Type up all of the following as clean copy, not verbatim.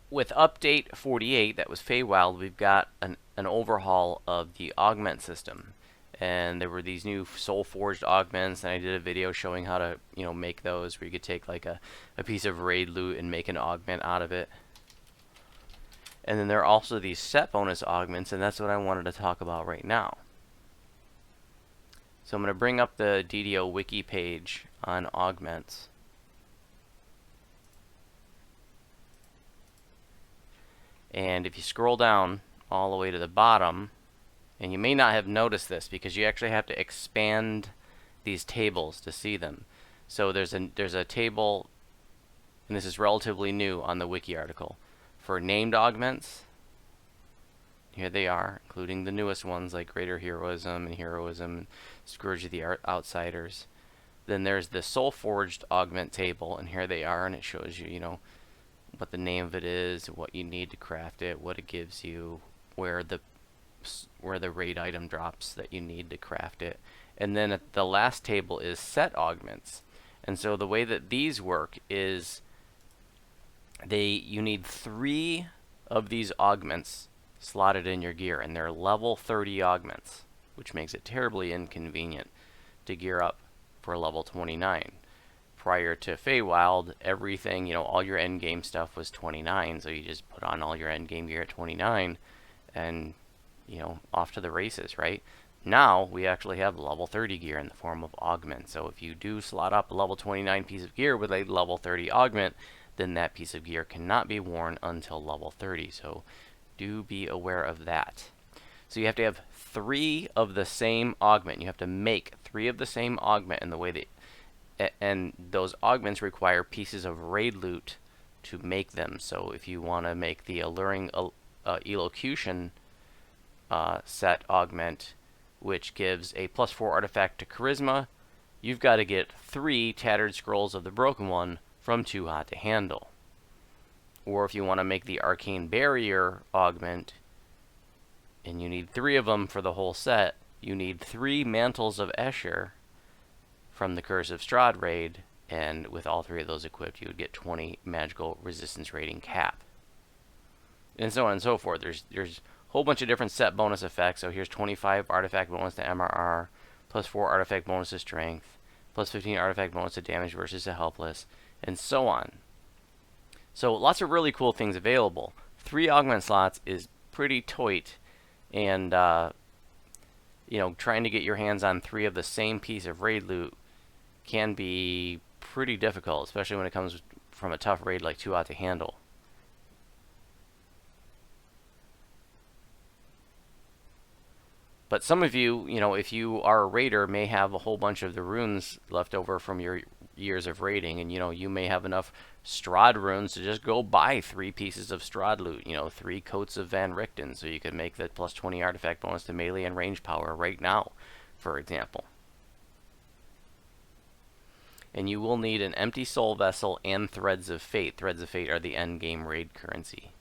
with update 48, that was Feywild, we've got an overhaul of the augment system. And there were these new soul forged augments, and I did a video showing how to, make those, where you could take like a piece of raid loot and make an augment out of it. And then there are also these set bonus augments, and that's what I wanted to talk about right now. So I'm going to bring up the DDO wiki page on augments. And if you scroll down all the way to the bottom, and you may not have noticed this because you actually have to expand these tables to see them. So there's a table, and this is relatively new on the wiki article, for named augments. Here they are, including the newest ones like Greater Heroism and Heroism, Scourge of the Outsiders. Then there's the Soul Forged augment table, and here they are, and it shows you, what the name of it is, what you need to craft it, what it gives you, where the raid item drops that you need to craft it. And then at the last table is set augments. And so the way that these work is you need 3 of these augments slotted in your gear, and they're level 30 augments, which makes it terribly inconvenient to gear up for level 29. Prior to Feywild, everything, all your end game stuff was 29, so you just put on all your end game gear at 29 and off to the races, right? Now we actually have level 30 gear in the form of augment. So if you do slot up a level 29 piece of gear with a level 30 augment, then that piece of gear cannot be worn until level 30. So do be aware of that. So you have to have 3 of the same augment. You have to make 3 of the same augment in the way that, and those augments require pieces of raid loot to make them. So if you want to make the alluring elocution set augment, which gives a +4 artifact to charisma, you've got to get 3 tattered scrolls of the broken one from Too Hot to Handle. Or if you want to make the arcane barrier augment, and you need 3 of them for the whole set, you need 3 mantles of Escher from the Curse of Strahd raid, and with all 3 of those equipped, you would get 20 magical resistance rating cap. And so on and so forth. There's a whole bunch of different set bonus effects. So here's 25 artifact bonus to MRR, +4 artifact bonus to strength, +15 artifact bonus to damage versus a helpless, and so on. So lots of really cool things available. 3 augment slots is pretty tight, and trying to get your hands on 3 of the same piece of raid loot can be pretty difficult, especially when it comes from a tough raid like Too Hot to Handle. But some of you, if you are a raider, may have a whole bunch of the runes left over from your years of raiding, and you may have enough Strahd runes to just go buy 3 pieces of Strahd loot, 3 coats of Van Richten, so you could make that +20 artifact bonus to melee and range power right now, for example. And you will need an empty soul vessel and Threads of Fate. Threads of Fate are the end game raid currency.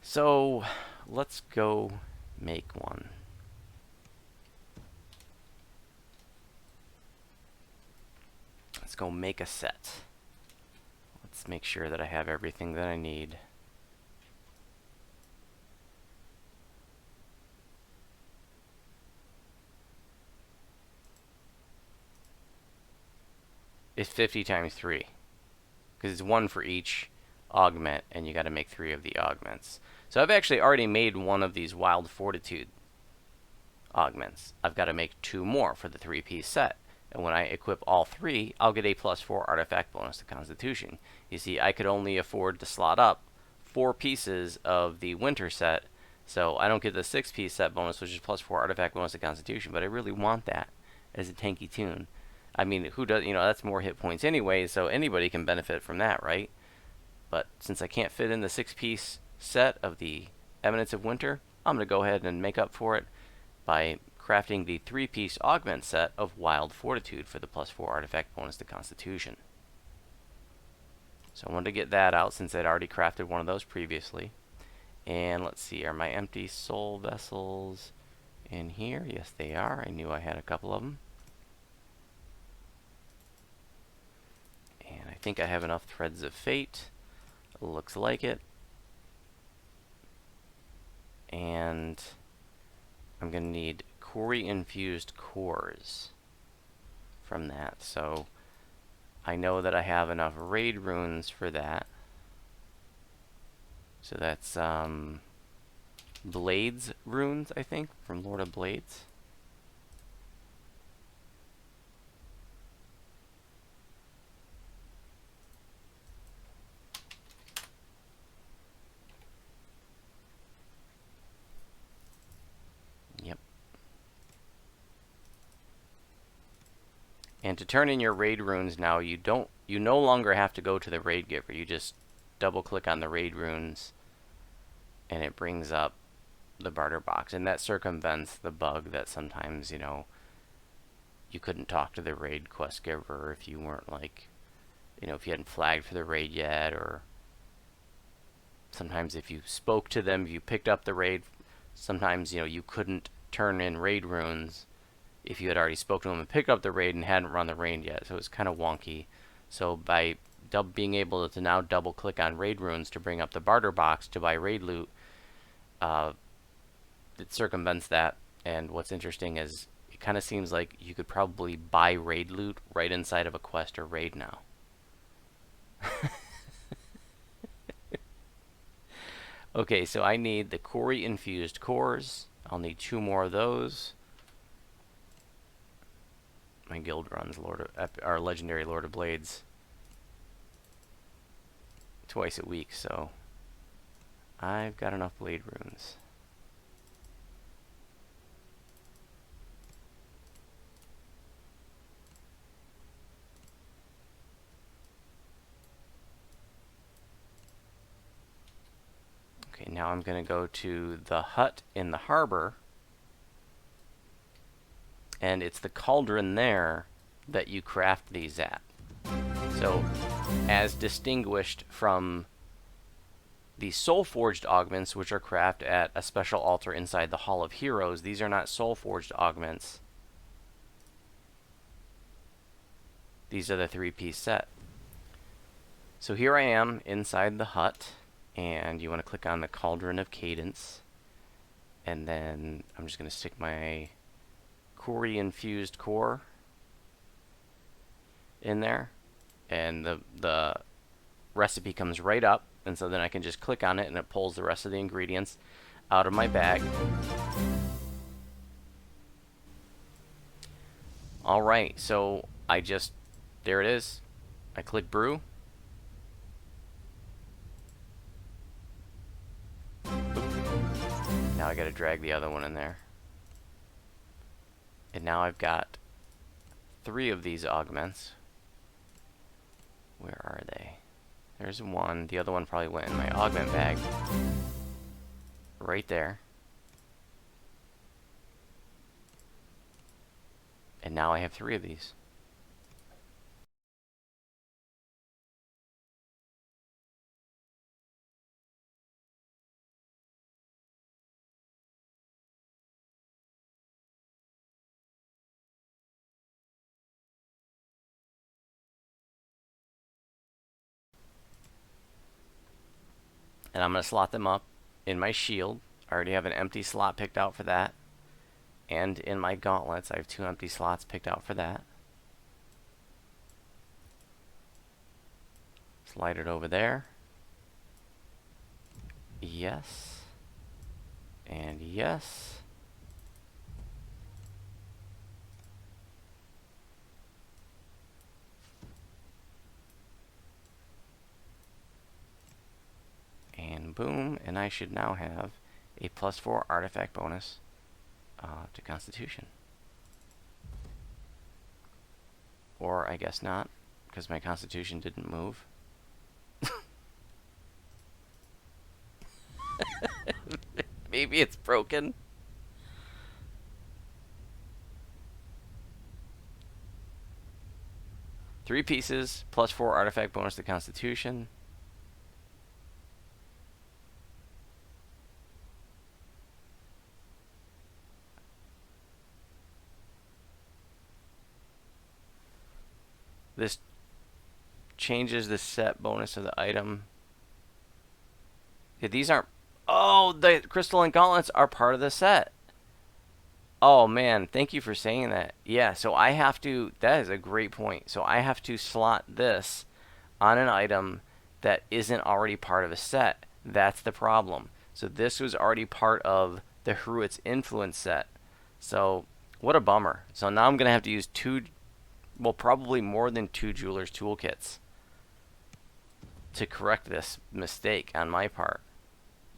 So let's go make one. Let's go make a set. Let's make sure that I have everything that I need. It's 50 times 3. Because it's 1 for each augment, and you got to make 3 of the augments. So I've actually already made one of these Wild Fortitude augments. I've got to make 2 more for the 3-piece set. And when I equip all 3, I'll get a +4 artifact bonus to Constitution. You see, I could only afford to slot up 4 pieces of the winter set, so I don't get the 6-piece set bonus, which is +4 artifact bonus to Constitution, but I really want that as a tanky tune. I mean, who does, that's more hit points anyway, so anybody can benefit from that, right? But since I can't fit in the 6-piece set of the Eminence of Winter, I'm going to go ahead and make up for it by crafting the 3-piece augment set of Wild Fortitude for the +4 artifact bonus to Constitution. So I wanted to get that out since I'd already crafted one of those previously. And let's see, are my empty soul vessels in here? Yes, they are. I knew I had a couple of them. think I have enough threads of fate. Looks like it. And I'm going to need quarry infused cores from that. So I know that I have enough raid runes for that. So that's Blades runes, I think, from Lord of Blades. Yep. And to turn in your raid runes now, you no longer have to go to the raid giver. You just double click on the raid runes and it brings up the barter box, and that circumvents the bug that sometimes, you know, you couldn't talk to the raid quest giver if you weren't, like, you know, if you hadn't flagged for the raid yet, or sometimes if you spoke to them, if you picked up the raid, sometimes, you know, you couldn't turn in raid runes if you had already spoken to them and picked up the raid and hadn't run the raid yet. So it was kind of wonky. So by being able to now double click on raid runes to bring up the barter box to buy raid loot, it circumvents that. And what's interesting is it kind of seems like you could probably buy raid loot right inside of a quest or raid now. Okay, so I need the quarry infused cores. I'll need 2 more of those. My guild runs our legendary Lord of Blades twice a week, so I've got enough blade runes. Okay, now I'm going to go to the hut in the harbor, and it's the cauldron there that you craft these at. So, as distinguished from the soul-forged augments, which are crafted at a special altar inside the Hall of Heroes, these are not soul-forged augments. These are the 3-piece set. So here I am inside the hut, and you want to click on the Cauldron of Cadence, and then I'm just going to stick my quarry infused core in there, and the recipe comes right up, and so then I can just click on it and it pulls the rest of the ingredients out of my bag. Alright, so there it is. I click brew. Now I gotta drag the other one in there. And now I've got 3 of these augments. Where are they? There's one. The other one probably went in my augment bag. Right there. And now I have 3 of these. And I'm going to slot them up in my shield. I already have an empty slot picked out for that. And in my gauntlets, I have 2 empty slots picked out for that. Slide it over there. Yes. And yes. And boom, and I should now have a +4 artifact bonus to Constitution. Or I guess not, because my Constitution didn't move. Maybe it's broken. Three pieces, +4 artifact bonus to Constitution. This changes the set bonus of the item. Yeah, these aren't. Oh, the crystalline gauntlets are part of the set. Oh man, thank you for saying that. Yeah, so I have to. That is a great point. So I have to slot this on an item that isn't already part of a set. That's the problem. So this was already part of the Heruit's influence set. So what a bummer. So now I'm gonna have to use two, well, probably more than two Jeweler's toolkits to correct this mistake on my part.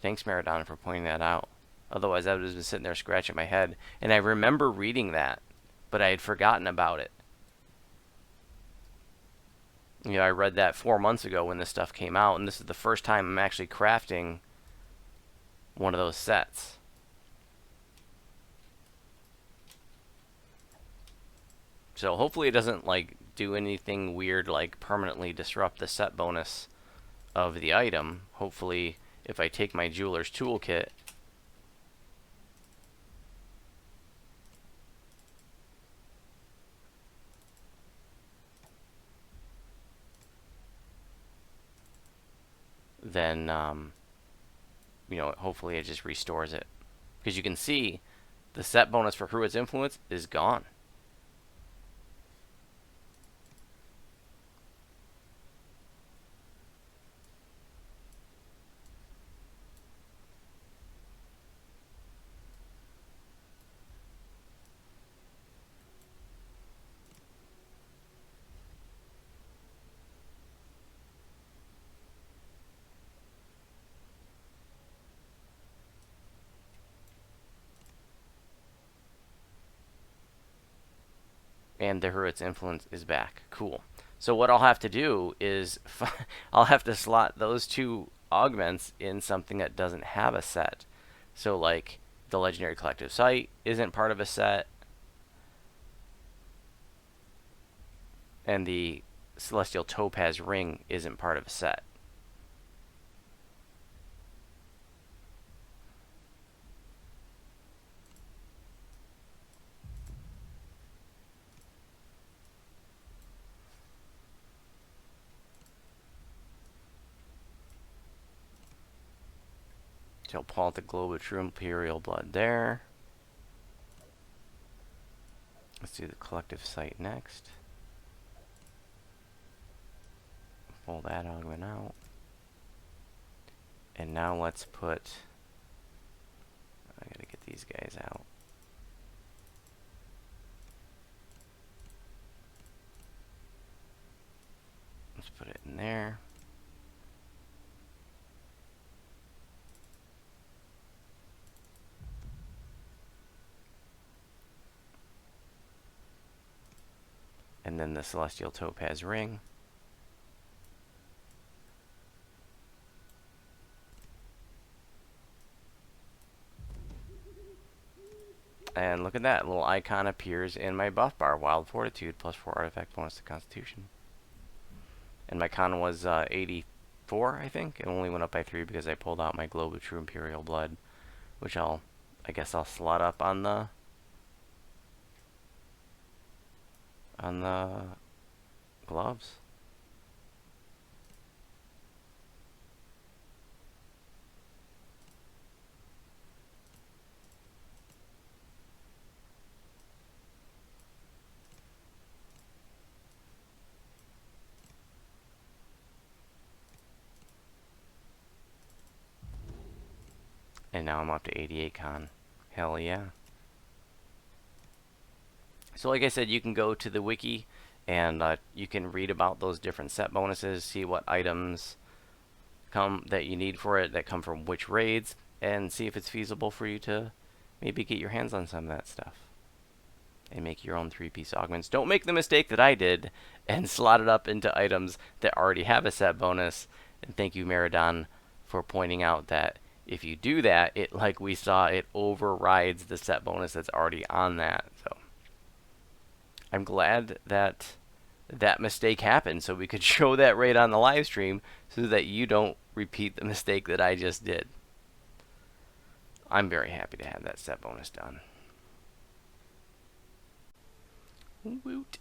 Thanks, Maradona, for pointing that out. Otherwise, I would have been sitting there scratching my head. And I remember reading that, but I had forgotten about it. You know, I read that 4 months ago when this stuff came out, and this is the first time I'm actually crafting one of those sets. So hopefully it doesn't like do anything weird like permanently disrupt the set bonus of the item. Hopefully if I take my Jeweler's toolkit then you know, hopefully it just restores it. Because you can see the set bonus for Heruit's influence is gone. And the Heruit's influence is back. Cool. So what I'll have to do is I'll have to slot those two augments in something that doesn't have a set. So like the Legendary Collective Sight isn't part of a set, and the Celestial Topaz Ring isn't part of a set. So I'll pull out the Globe of True Imperial Blood there. Let's do the Collective Sight next. Pull that augment out. And now let's put... I gotta get these guys out. Let's put it in there. And then the Celestial Topaz Ring. And look at that, a little icon appears in my buff bar. Wild Fortitude, +4 artifact bonus to Constitution. And my con was 84, I think. It only went up by 3 because I pulled out my Globe of True Imperial Blood, which I guess I'll slot up on the gloves. And now I'm up to 88 con. Hell yeah. So like I said, you can go to the wiki and you can read about those different set bonuses, see what items come that you need for it that come from which raids, and see if it's feasible for you to maybe get your hands on some of that stuff and make your own 3-piece augments. Don't make the mistake that I did and slot it up into items that already have a set bonus. And thank you, Maradon, for pointing out that if you do that, it, like we saw, it overrides the set bonus that's already on that. So I'm glad that that mistake happened so we could show that raid on the live stream so that you don't repeat the mistake that I just did. I'm very happy to have that set bonus done. Woot.